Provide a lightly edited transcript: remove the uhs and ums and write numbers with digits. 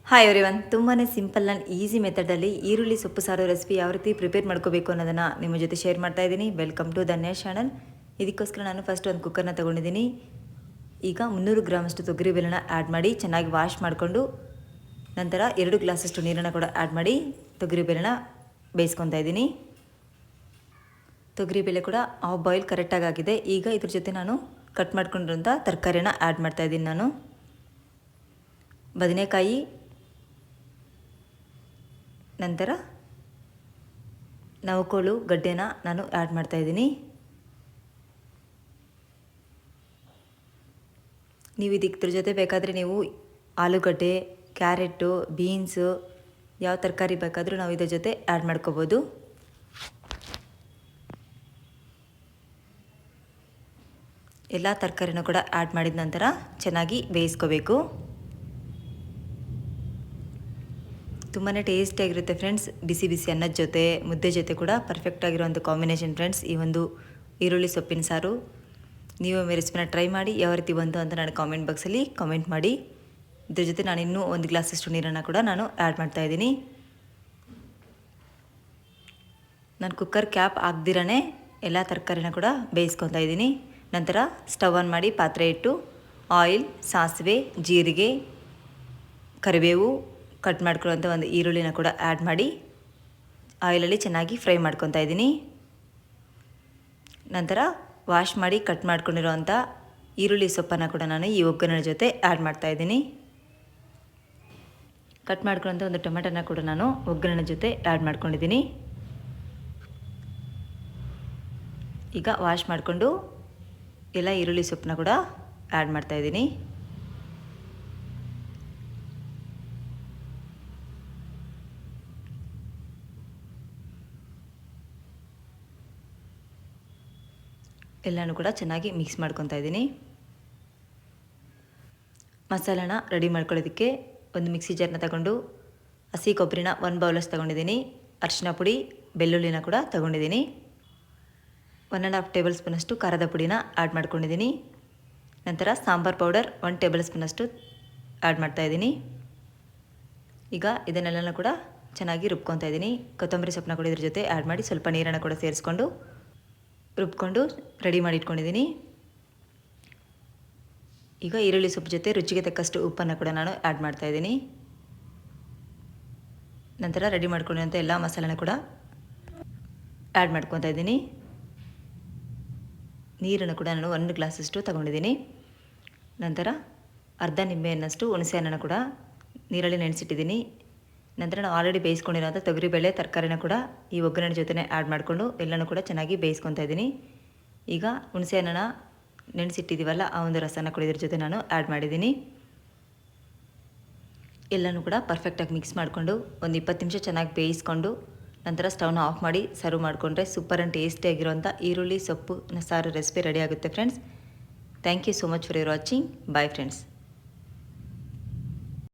Hi everyone, ತುಂಬಾ simple and easy ಮೆಥಡಲ್ಲಿ ಈರುಳ್ಳಿ ಸೊಪ್ಪು ಸಾರು ರೆಸಿಪಿ ಯಾವ ರೀತಿ ಪ್ರಿಪೇರ್ ಮಾಡ್ಕೋಬೇಕು ಅನ್ನೋದನ್ನು ನಿಮ್ಮ ಜೊತೆ ಶೇರ್ ಮಾಡ್ತಾ ಇದ್ದೀನಿ. Welcome to Dhanya channel. ಇದಕ್ಕೋಸ್ಕರ ನಾನು ಫಸ್ಟ್ ಒಂದು ಕುಕ್ಕರ್ನ ತೊಗೊಂಡಿದ್ದೀನಿ. ಈಗ 300 ಗ್ರಾಮಷ್ಟು ತೊಗರಿಬೇಳೆನ ಆ್ಯಡ್ ಮಾಡಿ ಚೆನ್ನಾಗಿ ವಾಶ್ ಮಾಡಿಕೊಂಡು ನಂತರ 2 ಗ್ಲಾಸಷ್ಟು ನೀರನ್ನು ಕೂಡ ಆ್ಯಡ್ ಮಾಡಿ ತೊಗರಿಬೇಳೆನ ಬೇಯಿಸ್ಕೊತಾ ಇದ್ದೀನಿ. ತೊಗರಿಬೇಳೆ ಕೂಡ ಹಾಫ್ ಬಾಯ್ಲ್ ಕರೆಕ್ಟಾಗಿ ಆಗಿದೆ. ಈಗ ಇದ್ರ ಜೊತೆ ನಾನು ಕಟ್ ಮಾಡ್ಕೊಂಡಿರೋಂಥ ತರಕಾರಿನ ಆ್ಯಡ್ ಮಾಡ್ತಾಯಿದ್ದೀನಿ. ನಾನು ಬದನೆಕಾಯಿ, ನಂತರ ನವಕೋಲು ಗಡ್ಡೆನ ನಾನು ಆ್ಯಡ್ ಮಾಡ್ತಾಯಿದ್ದೀನಿ. ನೀವು ಇದ್ರ ಜೊತೆ ಬೇಕಾದರೆ ನೀವು ಆಲೂಗಡ್ಡೆ, ಕ್ಯಾರೆಟು, ಬೀನ್ಸು ಯಾವ ತರಕಾರಿ ಬೇಕಾದರೂ ನಾವು ಇದ್ರ ಜೊತೆ ಆ್ಯಡ್ ಮಾಡ್ಕೋಬೋದು. ಎಲ್ಲ ತರಕಾರಿನೂ ಕೂಡ ಆ್ಯಡ್ ಮಾಡಿದ ನಂತರ ಚೆನ್ನಾಗಿ ಬೇಯಿಸ್ಕೋಬೇಕು. ತುಂಬಾ ಟೇಸ್ಟಿಯಾಗಿರುತ್ತೆ ಫ್ರೆಂಡ್ಸ್. ಬಿಸಿ ಬಿಸಿ ಅನ್ನದ ಜೊತೆ ಮುದ್ದೆ ಜೊತೆ ಕೂಡ ಪರ್ಫೆಕ್ಟಾಗಿರುವಂಥ ಕಾಂಬಿನೇಷನ್ ಫ್ರೆಂಡ್ಸ್ ಈ ಒಂದು ಈರುಳ್ಳಿ ಸೊಪ್ಪಿನ ಸಾರು. ನೀವು ರೆಸಿಪಿನ ಟ್ರೈ ಮಾಡಿ ಯಾವ ರೀತಿ ಬಂತು ಅಂತ ನಾನು ಕಾಮೆಂಟ್ ಬಾಕ್ಸಲ್ಲಿ ಕಾಮೆಂಟ್ ಮಾಡಿ. ಇದ್ರ ಜೊತೆ ನಾನು ಇನ್ನೂ 1 ಗ್ಲಾಸಷ್ಟು ನೀರನ್ನು ಕೂಡ ನಾನು ಆ್ಯಡ್ ಮಾಡ್ತಾಯಿದ್ದೀನಿ. ನಾನು ಕುಕ್ಕರ್ ಕ್ಯಾಪ್ ಹಾಕ್ದಿರೇ ಎಲ್ಲ ತರಕಾರಿನ ಕೂಡ ಬೇಯಿಸ್ಕೊತಾ ಇದ್ದೀನಿ. ನಂತರ ಸ್ಟವ್ ಆನ್ ಮಾಡಿ ಪಾತ್ರೆ ಇಟ್ಟು ಆಯಿಲ್, ಸಾಸಿವೆ, ಜೀರಿಗೆ, ಕರಿಬೇವು, ಕಟ್ ಮಾಡ್ಕೊಳ್ಳೋಂಥ ಒಂದು ಈರುಳ್ಳಿನ ಕೂಡ ಆ್ಯಡ್ ಮಾಡಿ ಆಯಿಲಲ್ಲಿ ಚೆನ್ನಾಗಿ ಫ್ರೈ ಮಾಡ್ಕೊತಾ ಇದ್ದೀನಿ. ನಂತರ ವಾಶ್ ಮಾಡಿ ಕಟ್ ಮಾಡ್ಕೊಂಡಿರೋವಂಥ ಈರುಳ್ಳಿ ಸೊಪ್ಪನ್ನು ಕೂಡ ನಾನು ಈ ಒಗ್ಗರಣೆ ಜೊತೆ ಆ್ಯಡ್ ಮಾಡ್ತಾಯಿದ್ದೀನಿ. ಕಟ್ ಮಾಡ್ಕೊಳ್ಳೋಂಥ ಒಂದು ಟೊಮೆಟೊನ ಕೂಡ ನಾನು ಒಗ್ಗರಣೆ ಜೊತೆ ಆ್ಯಡ್ ಮಾಡ್ಕೊಂಡಿದ್ದೀನಿ. ಈಗ ವಾಶ್ ಮಾಡಿಕೊಂಡು ಎಲ್ಲ ಈರುಳ್ಳಿ ಸೊಪ್ಪನ್ನ ಕೂಡ ಆ್ಯಡ್ ಮಾಡ್ತಾಯಿದ್ದೀನಿ. ಎಲ್ಲನೂ ಕೂಡ ಚೆನ್ನಾಗಿ ಮಿಕ್ಸ್ ಮಾಡ್ಕೊತಾ ಇದ್ದೀನಿ. ಮಸಾಲಾನ ರೆಡಿ ಮಾಡ್ಕೊಳ್ಳೋದಕ್ಕೆ ಒಂದು ಮಿಕ್ಸಿ ಜಾರ್ನ ತಗೊಂಡು ಹಸಿ ಕೊಬ್ಬರಿನ 1 ಬೌಲಷ್ಟು ತೊಗೊಂಡಿದ್ದೀನಿ. ಅರಿಶಿನ ಪುಡಿ, ಬೆಳ್ಳುಳ್ಳಿನ ಕೂಡ ತೊಗೊಂಡಿದ್ದೀನಿ. 1.5 ಟೇಬಲ್ ಸ್ಪೂನಷ್ಟು ಖಾರದ ಪುಡಿನ ಆ್ಯಡ್ ಮಾಡ್ಕೊಂಡಿದ್ದೀನಿ. ನಂತರ ಸಾಂಬಾರ್ ಪೌಡರ್ 1 ಟೇಬಲ್ ಸ್ಪೂನಷ್ಟು ಆ್ಯಡ್ ಮಾಡ್ತಾಯಿದ್ದೀನಿ. ಈಗ ಇದನ್ನೆಲ್ಲನೂ ಕೂಡ ಚೆನ್ನಾಗಿ ರುಬ್ಕೊತಾ ಇದ್ದೀನಿ. ಕೊತ್ತಂಬರಿ ಸೊಪ್ಪನ್ನ ಕೂಡ ಇದ್ರ ಜೊತೆ ಆ್ಯಡ್ ಮಾಡಿ ಸ್ವಲ್ಪ ನೀರನ್ನು ಕೂಡ ಸೇರಿಸ್ಕೊಂಡು ರುಬ್ಕೊಂಡು ರೆಡಿ ಮಾಡಿ ಇಟ್ಕೊಂಡಿದ್ದೀನಿ. ಈಗ ಈರುಳ್ಳಿ ಸೊಪ್ಪು ಜೊತೆ ರುಚಿಗೆ ತಕ್ಕಷ್ಟು ಉಪ್ಪನ್ನು ಕೂಡ ನಾನು ಆ್ಯಡ್ ಮಾಡ್ತಾಯಿದ್ದೀನಿ. ನಂತರ ರೆಡಿ ಮಾಡ್ಕೊಂಡಿರೋಂಥ ಎಲ್ಲ ಮಸಾಲೆನ ಕೂಡ ಆ್ಯಡ್ ಮಾಡ್ಕೊತಾ ಇದ್ದೀನಿ. ನೀರನ್ನು ಕೂಡ ನಾನು 1 ಗ್ಲಾಸಷ್ಟು ತಗೊಂಡಿದ್ದೀನಿ. ನಂತರ ಅರ್ಧ ನಿಂಬೆಹಣ್ಣಷ್ಟು ಹುಣಸೆ ಹಣ್ಣನ್ನು ಕೂಡ ನೀರಲ್ಲಿ ನೆನೆಸಿಟ್ಟಿದ್ದೀನಿ. ನಂತರ ನಾವು ಆಲ್ರೆಡಿ ಬೇಯಿಸ್ಕೊಂಡಿರೋಂಥ ತೊಗರಿಬೇಳೆ ತರಕಾರಿನ ಕೂಡ ಈ ಒಗ್ಗರಣೆ ಜೊತೆ ಆ್ಯಡ್ ಮಾಡಿಕೊಂಡು ಎಲ್ಲನೂ ಕೂಡ ಚೆನ್ನಾಗಿ ಬೇಯಿಸ್ಕೊತಾ ಇದ್ದೀನಿ. ಈಗ ಹುಣಸೆ ಹಣ್ಣನ್ನು ನೆನೆಸಿಟ್ಟಿದ್ದೀವಲ್ಲ ಆ ಒಂದು ರಸನ ಕೂಡ ಇದ್ರ ಜೊತೆ ನಾನು ಆ್ಯಡ್ ಮಾಡಿದ್ದೀನಿ. ಎಲ್ಲನೂ ಕೂಡ ಪರ್ಫೆಕ್ಟಾಗಿ ಮಿಕ್ಸ್ ಮಾಡಿಕೊಂಡು ಒಂದು 20 ನಿಮಿಷ ಚೆನ್ನಾಗಿ ಬೇಯಿಸ್ಕೊಂಡು ನಂತರ ಸ್ಟವ್ನ ಆಫ್ ಮಾಡಿ ಸರ್ವ್ ಮಾಡಿಕೊಂಡ್ರೆ ಸೂಪರ್ ಆ್ಯಂಡ್ ಟೇಸ್ಟಿಯಾಗಿರೋಂಥ ಈರುಳ್ಳಿ ಸೊಪ್ಪು ಸಾರು ರೆಸಿಪಿ ರೆಡಿ ಆಗುತ್ತೆ friends. Thank you so much for your watching. Bye friends.